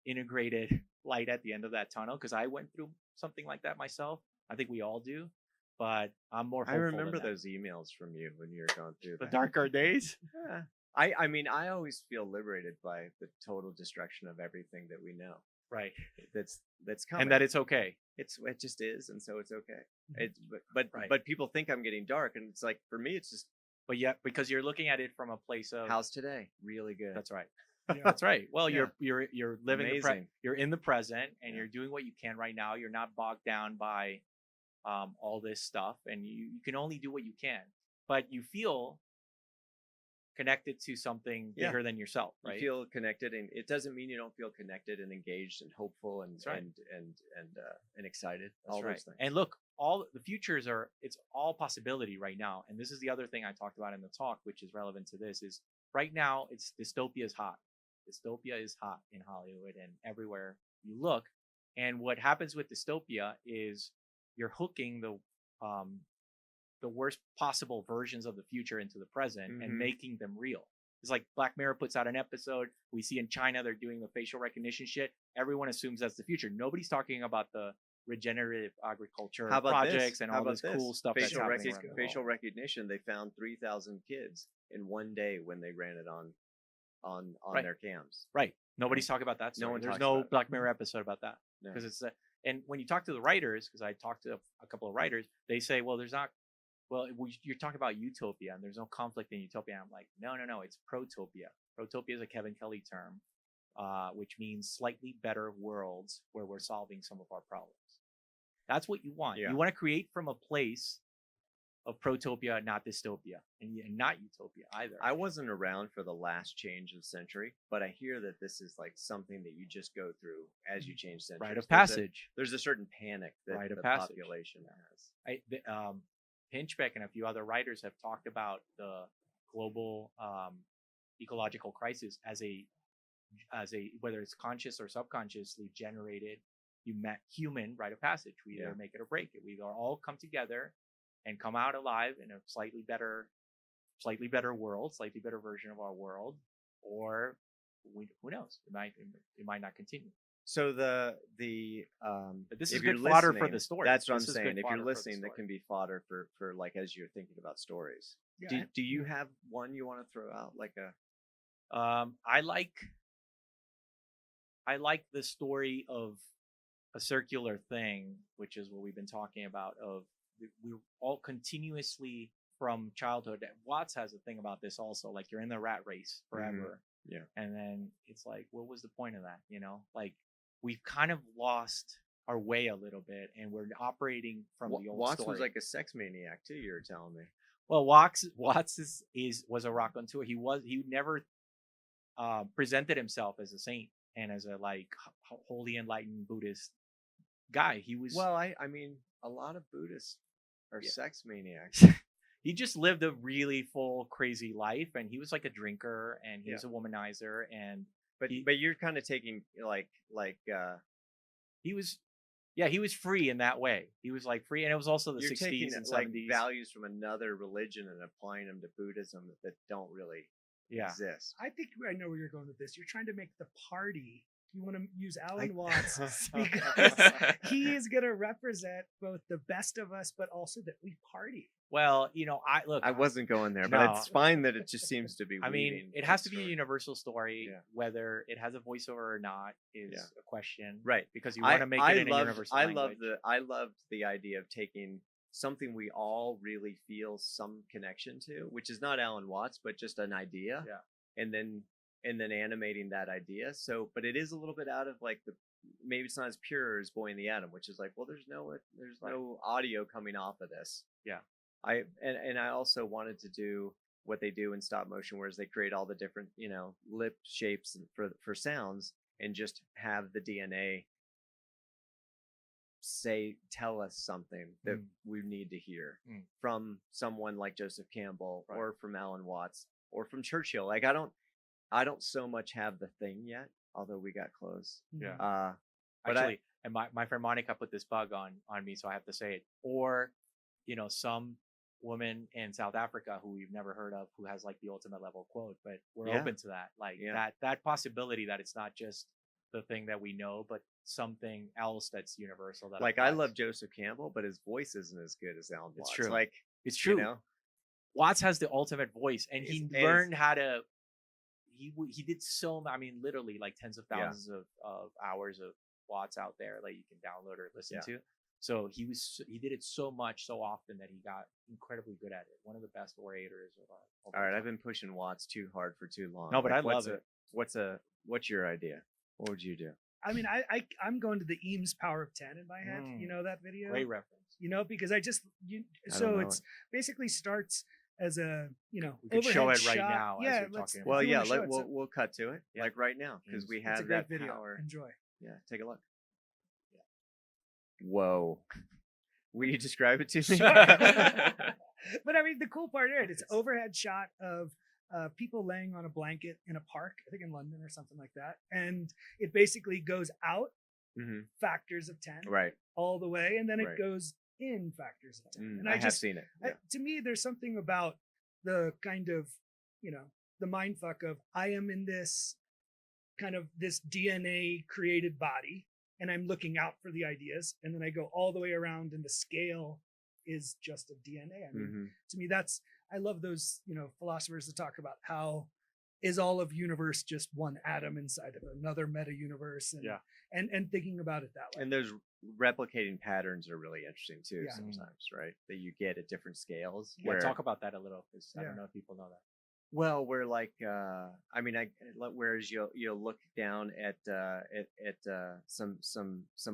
integrated light at the end of that tunnel, because I went through something like that myself. I think we all do, but I'm more hopeful. I remember those emails from you when you were going through the darker days. Yeah. I mean, I always feel liberated by the total destruction of everything that we know. Right. That's coming. And that it's okay. It just is, and so it's okay. But people think I'm getting dark, and it's like, for me, it's just. But yeah, because you're looking at it from a place of how's today? Really good. That's right. Yeah. That's right. Well, you're living you're in the present, and you're doing what you can right now. You're not bogged down by all this stuff, and you can only do what you can. But you feel connected to something bigger than yourself, right? You feel connected, and it doesn't mean you don't feel connected and engaged and hopeful and and excited. All those things. And look, all the futures it's all possibility right now. And this is the other thing I talked about in the talk, which is relevant to this, is right now it's dystopia is hot. Dystopia is hot in Hollywood and everywhere you look. And what happens with dystopia is you're hooking the worst possible versions of the future into the present and making them real. It's like Black Mirror puts out an episode. We see in China, they're doing the facial recognition shit. Everyone assumes that's the future. Nobody's talking about the regenerative agriculture projects and all this cool stuff that's happening. Facial recognition, they found 3,000 kids in one day when they ran it on their cams. Right. Nobody's talking about that story. There's no Black Mirror episode about that. Because it's and when you talk to the writers, because I talked to a couple of writers, they say, well, you're talking about utopia and there's no conflict in utopia. I'm like, no, it's protopia. Protopia is a Kevin Kelly term, which means slightly better worlds where we're solving some of our problems. That's what you want. You want to create from a place of protopia, not dystopia, and not utopia either. I wasn't around for the last change of century, but I hear that this is like something that you just go through as you change centuries. Rite of passage. There's a certain panic that the population has. Pinchbeck and a few other writers have talked about the global ecological crisis as a whether it's conscious or subconsciously generated human rite of passage. We either make it or break it. We either all come together and come out alive in a slightly better world, slightly better version of our world, or who knows? It might not continue. So But this is if you're good fodder for listening, the story. That's what This I'm is saying. good If fodder you're for the listening, that story. can be fodder for like as you're thinking about stories. Yeah, Do you have one you want to throw out like a? I like the story of a circular thing, which is what we've been talking about. Of we're all continuously from childhood. Watts has a thing about this also. Like you're in the rat race forever. Yeah. And then it's like, what was the point of that? Like we've kind of lost our way a little bit, and we're operating from the old Watts story. was like a sex maniac too. You were telling me. Well, Watts was a raconteur. He never presented himself as a saint and as a like holy enlightened Buddhist guy. He was I mean, a lot of Buddhists are sex maniacs. he just lived a really full, crazy life, and he was like a drinker, and he was a womanizer, and but you're kind of taking he was free in that way. He was like free, and it was also the you're 60s taking and like 70s. values from another religion and applying them to Buddhism that don't really exist. I think I know where you're going with this. You're trying to make the party. You want to use Alan Watts because he is going to represent both the best of us, but also that we party. Well, I wasn't going there, but it's fine that it just seems to be. I mean, it has to be a universal story. Yeah. Whether it has a voiceover or not is a question, right? Because you want to make it in a universal language. I loved the idea of taking something we all really feel some connection to, which is not Alan Watts, but just an idea. Yeah. And then animating that idea. So, but it is a little bit out of like maybe it's not as pure as Boy in the Atom, which is like, well, there's no audio coming off of this. Yeah. I also wanted to do what they do in stop motion, whereas they create all the different, lip shapes for sounds, and just have the DNA tell us something that we need to hear from someone like Joseph Campbell or from Alan Watts or from Churchill. Like I don't so much have the thing yet, although we got close. Yeah. But actually, and my friend Monica put this bug on me, so I have to say it. Or, some woman in South Africa who we've never heard of, who has like the ultimate level quote, but we're open to that. Like that possibility that it's not just the thing that we know, but something else that's universal. That like applies. I love Joseph Campbell, but his voice isn't as good as Alan Watts. It's true. Like it's true. Watts has the ultimate voice, and he learned how to. He did literally like tens of thousands of hours of Watts out there that you can download or listen to. So he did it so much, so often that he got incredibly good at it. One of the best orators of all right, I've been pushing Watts too hard for too long. No, but I love it. What's your idea? What would you do? I mean, I'm going to the Eames Power of 10 in my head. You know that video? Great reference. Because it's basically starts as a we could show it right shot. now. Yeah, as we're talking well, about. we'll cut to it like right now because we have that video. Power. Enjoy. Yeah, take a look. Yeah. Whoa. Will you describe it to me? But I mean, the cool part it's overhead shot of people laying on a blanket in a park, I think in London or something like that, and it basically goes out factors of 10, right, all the way, and then it goes in factors of 10. And I have seen it. Yeah. To me, there's something about the kind of the mind fuck of I am in this kind of this DNA created body, and I'm looking out for the ideas, and then I go all the way around, and the scale is just of DNA. I mean, to me, I love those, philosophers that talk about how is all of universe just one atom inside of another meta universe, and thinking about it that way. And those replicating patterns are really interesting too sometimes, right? That you get at different scales. Yeah, talk about that a little, because I don't know if people know that. Well, we're like, whereas you'll look down at some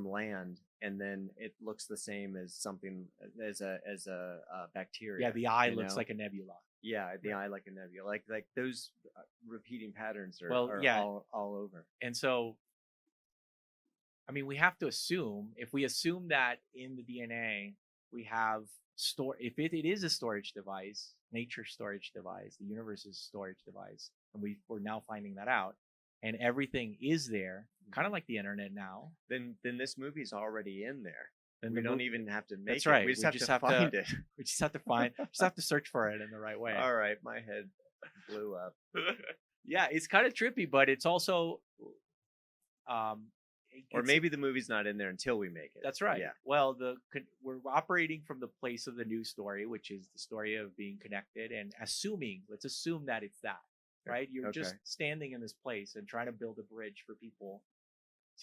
land, and then it looks the same as something as a bacteria. Yeah, the eye looks like a nebula. Yeah, the eye like a nebula. Like those repeating patterns are all over. And so, I mean, we have to assume, if we assume that in the DNA we have if it is a storage device, nature's storage device, the universe's storage device, and we're now finding that out, and everything is there, kind of like the internet now. Then this movie's already in there. Then We the don't mo- even have to make That's it. right. We just have to find it. We just have to find, just have to search for it in the right way. All right, my head blew up. Yeah, it's kind of trippy, but it's also, Or it's- maybe the movie's not in there until we make it. That's right. Yeah. Well, we're operating from the place of the news story, which is the story of being connected, and let's assume that it's that, right? You're just Okay. standing in this place and trying to build a bridge for people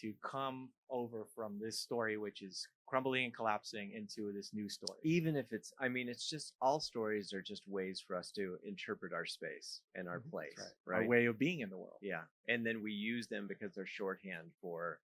to come over from this story, which is crumbling and collapsing, into this new story. Even if it's, I mean, it's just all stories are just ways for us to interpret our space and our place, That's right? Our way of being in the world. Yeah, and then we use them because they're shorthand for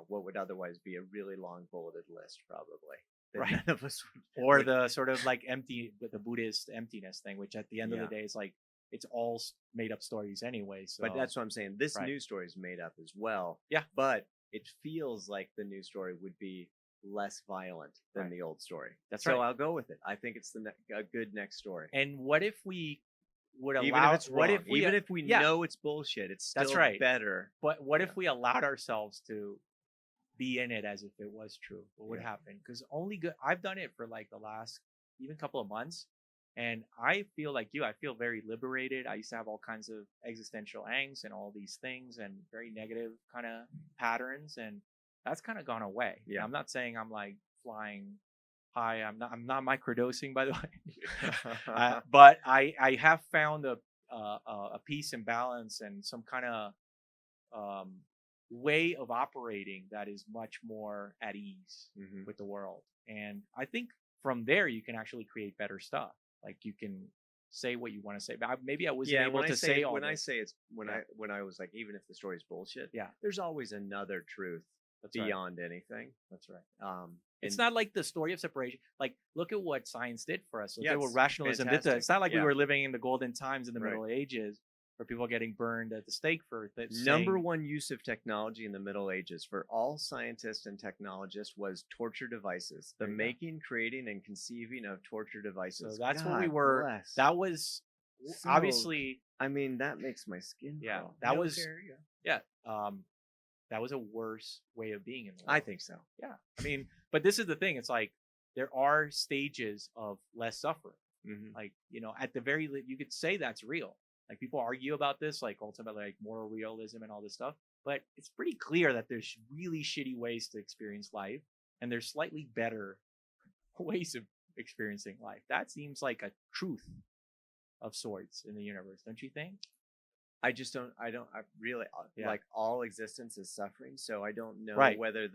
what would otherwise be a really long bulleted list, probably. That Right. None of us Or would- the sort of like the Buddhist emptiness thing, which at the end of Yeah. the day is like, it's all made up stories anyway. So But that's what I'm saying. This Right. news story is made up as well. Yeah. But it feels like the news story would be less violent than Right. the old story. That's so right. I'll go with it. I think it's a good next story. And what if we would allow? Even if it's wrong, what if we? even if we yeah. know it's bullshit, it's still That's right. better. But what Yeah. if we allowed ourselves to be in it as if it was true? What would Yeah. happen? Because I've done it for like the last even couple of months, and I feel like you. I feel very liberated. I used to have all kinds of existential angst and all these things and very negative kind of patterns, and that's kind of gone away. Yeah. I'm not saying I'm like flying high. I'm not microdosing, by the way. But I have found a peace and balance and some kind of way of operating that is much more at ease Mhm. with the world. And I think from there you can actually create better stuff. Like you can say what you want to say. But maybe I wasn't able to say all when I this. say it's Yeah. when I was like, even if the story's bullshit, Yeah. there's always another truth That's right. beyond anything. That's right. and- It's not like the story of separation. Like, look at what science did for us. Look Yeah, at what it's rationalism did to us. fantastic. It's not like we Yeah. were living in the golden times in the Right. Middle Ages where people are getting burned at the stake for Number saying- one use of technology in the Middle Ages for all scientists and technologists was torture devices. The There you go. making, creating, and conceiving of torture devices. So that's what we God were. bless. That was So- obviously, I mean, that makes my skin yeah. crawl. That was, Military, yeah. That was a worse way of being in the world. I think so. Yeah. I mean, but this is the thing. It's like there are stages of less suffering. Mhm. Like, at the very you could say that's real. Like people argue about this, like ultimately like moral realism and all this stuff. But it's pretty clear that there's really shitty ways to experience life, and there's slightly better ways of experiencing life. That seems like a truth of sorts in the universe, don't you think? I really Yeah. like all existence is suffering. So I don't know Right. whether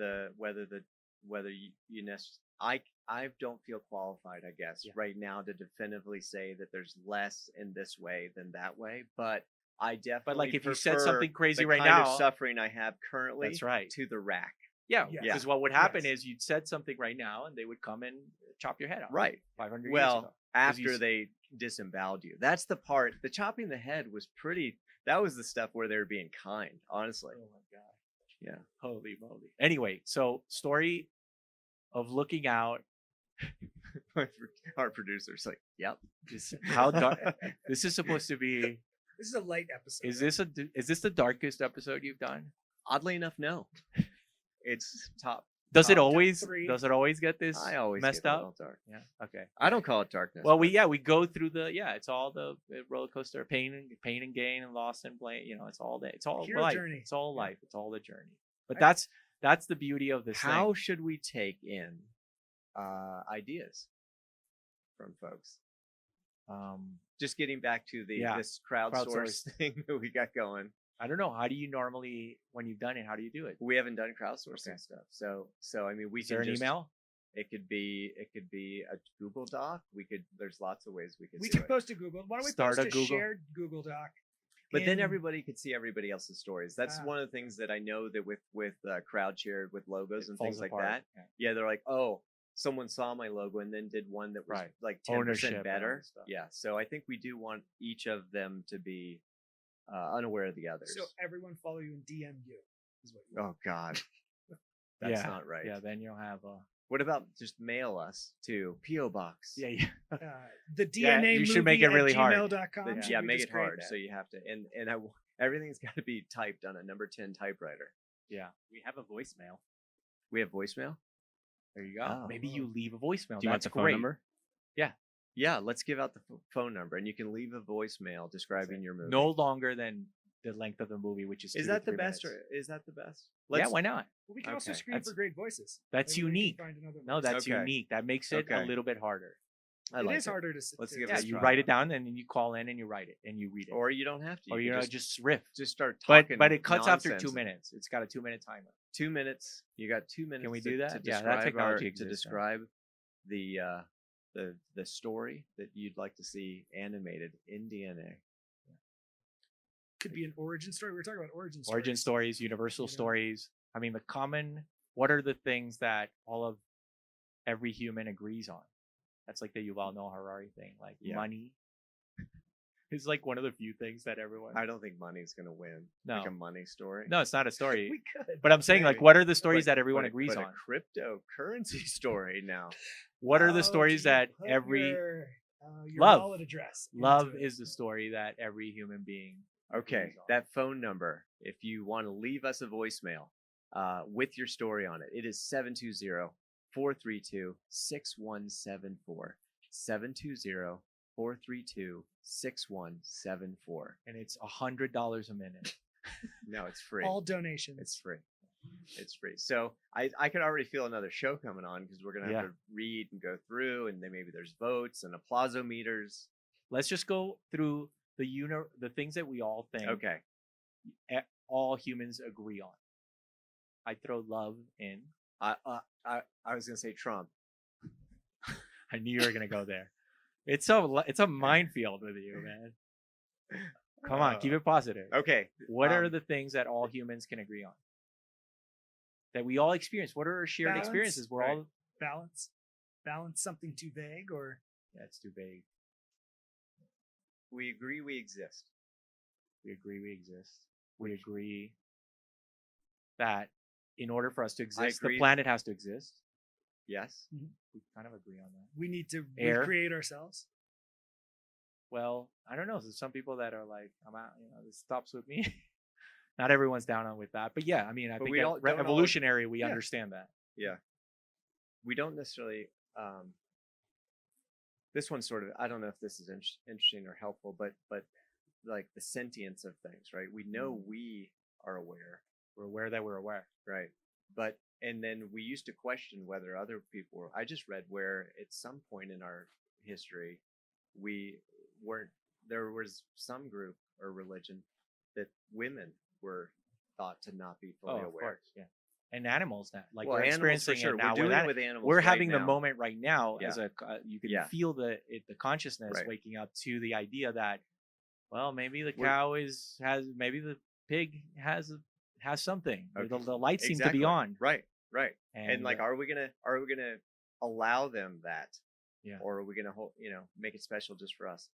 I don't feel qualified, I guess, Yeah. right now to definitively say that there's less in this way than that way. But I definitely But like if you said prefer something crazy the right kind now, of suffering I have currently that's right. to the rack. Yeah, Yes. because what would happen Yes. is you'd said something right now, and they would come and chop your head off. Right. 500 years Well, ago. 'Cause after you- they disemboweled you. That's the part. The chopping the head was pretty. That was the stuff where they were being kind, honestly. Oh my god. Yeah. Holy moly. Anyway, so story of looking out. Our producer's like, yep. Just how dark. This is supposed to be. This is a light episode. Is this the darkest episode you've done? Oddly enough, no. It's top. Does it Top always? three. Does it always get this I always messed get a up? little dark. Yeah. Okay. I don't call it darkness. Well, but we go through it's all the roller coaster, pain and gain and loss and blame. It's all that. It's all Hero life. journey. It's all Yeah. life. It's all the journey. But I- that's the beauty of this how thing. should we take in ideas from folks? Just getting back to Yeah. this crowdsource Crowdsource. thing that we got going. I don't know. How do you normally, when you've done it, how do you do it? We haven't done crowdsourcing Okay. stuff, so I mean, we Is can there an just, email? It could be a Google Doc. There's lots of ways we could we do could it. post a Google. Why don't we Start post a a Google. shared Google Doc? But then in- everybody could see everybody else's stories. That's Ah. one of the things that I know that with crowd shared with logos It and falls things like apart. that. Yeah. Yeah, they're like, oh, someone saw my logo and then did one that was Right. like 10% Ownership and all better. that stuff. Yeah, so I think we do want each of them to be unaware of the others. So everyone follow you and DM you is what you Oh God, that's Yeah. not right. Yeah. Then you'll have a. What about just mail us to PO Box? Yeah. Yeah. the Yeah, DNA you should make it really hard. gmail.com. Yeah, so we make just it create hard. that. So you have to, Everything's got to be typed on a number 10 typewriter. Yeah. We have a voicemail. We have voicemail. There you go. Oh, Maybe whoa. you leave a voicemail. Do you want That's the phone great. number? Yeah, let's give out the phone number, and you can leave a voicemail describing your movie. No longer than the length of the movie, which is 2 is to that the 3 best? minutes. Or is that the best? Yeah, why not? Well, we can also Okay. screen That's- for great voices. That's Maybe we can unique. find another No, voice. that's Okay. unique. That makes it a Okay. little bit harder. I It like is harder to. s- Let's to- give Yeah, this you try. write it down and then you call in and you write it and you read it. Or you don't have to. Or you you can just riff. just start But talking. it cuts after nonsense. 2 minutes. It's got a 2-minute timer. 2 minutes. You got 2 minutes. Can we to- do that? To Yeah, that describe technology to exists now. describe the story that you'd like to see animated in DNA. Could be an origin story. We were talking about origin stories. Origin stories, universal You know. stories. I mean, what are the things that every human agrees on? That's like the Yuval Noah Harari thing. Like Yeah. money is like one of the few things that everyone. I don't think money's gonna win. Like No. a money story. No, it's not a story. We could. But I'm saying, like, Maybe. what are the stories But- that everyone but- agrees but on? A cryptocurrency story now. What are Oh, the stories do you that put every your love- wallet address love into it? is the story that every human being. Okay, agrees on. that phone number, if you want to leave us a voicemail with your story on it, it is 720-432-6174. 720-432-6174. And it's $100 a minute. No, it's free. all donations. It's free. It's free. So I can already feel another show coming on because we're gonna have Yeah. to read and go through, and then maybe there's votes and applausometers. Let's just go through the things that we all think Okay. all humans agree on. I throw love in. I was gonna say Trump. I knew you were gonna go there. It's a minefield with you, man. Come on, keep it positive. Okay. What are um, the things that all humans can agree on? That we all experience? What are our shared Balance, experiences? We're right. all balance something too vague, or that's too vague. We agree we exist. We agree we exist. We agree that in order for us to exist, the agree. planet has to exist. Yes. We kind of agree on that. we need to Air. recreate ourselves. Well, I don't know. There's some people that are like, I'm out, this stops with me. Not everyone's down on with that. But yeah, I mean, I But think we don't all- evolutionary, we Yeah. understand that. Yeah. We don't necessarily. This one's sort of. I don't know if this is interesting or helpful, but like the sentience of things, right? We know we are aware, We're aware that we're aware. right? But and then we used to question whether other people were. I just read where at some point in our history, we weren't. There was some group or religion that women were thought to not be fully of aware. course, yeah. And animals now, like Well, we're animals for experiencing sure. it now. We're doing with it with animals. we're right having the now. moment right now Yeah. as you can Yeah. feel the consciousness Right. waking up to the idea that, well, maybe the We're- cow maybe the pig has something. Okay. The lights seem to Exactly. be on. Right. And like, uh, are we gonna allow them that? Yeah. Or are we gonna make it special just for us?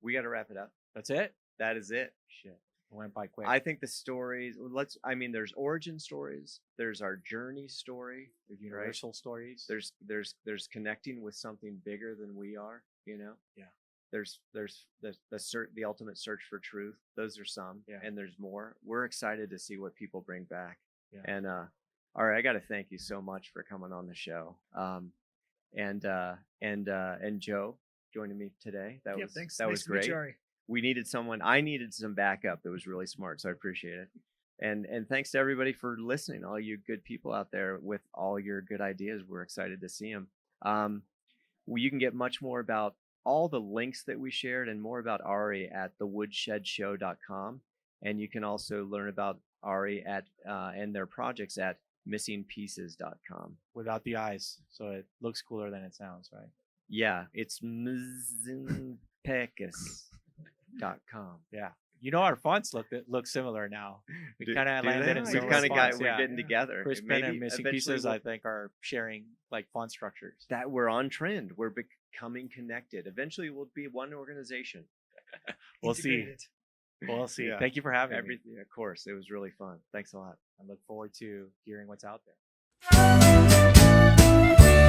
We got to wrap it up. that's it. That is it. Shit, it went by quick. I think the stories. There's origin stories. There's our journey story. The universal stories. There's connecting with something bigger than we are. Yeah. There's the ultimate search for truth. Those are some. Yeah. And there's more. We're excited to see what people bring back. Yeah. And all right, I got to thank you so much for coming on the show. And Joe joining me today. That was Thanks. that Nice was to meet great. you, Ari. I needed some backup that was really smart, so I appreciate it. And thanks to everybody for listening, all you good people out there with all your good ideas. We're excited to see them. You can get much more about all the links that we shared and more about Ari at thewoodshedshow.com. And you can also learn about Ari and their projects at missingpieces.com. Without the eyes, so it looks cooler than it sounds, right? Yeah, it's missingpieces.com. Yeah. Our fonts look similar now. We kind of landed in they? similar We've kind of got fonts, we're yeah. getting together. Chris And Penn maybe and Missing eventually Pieces, I think, are sharing like font structures. that we're on trend. We're becoming connected. Eventually, we'll be one organization. We'll see. Integrated. We'll see. Yeah. Thank you for having me. Everything, of course. It was really fun. Thanks a lot. I look forward to hearing what's out there.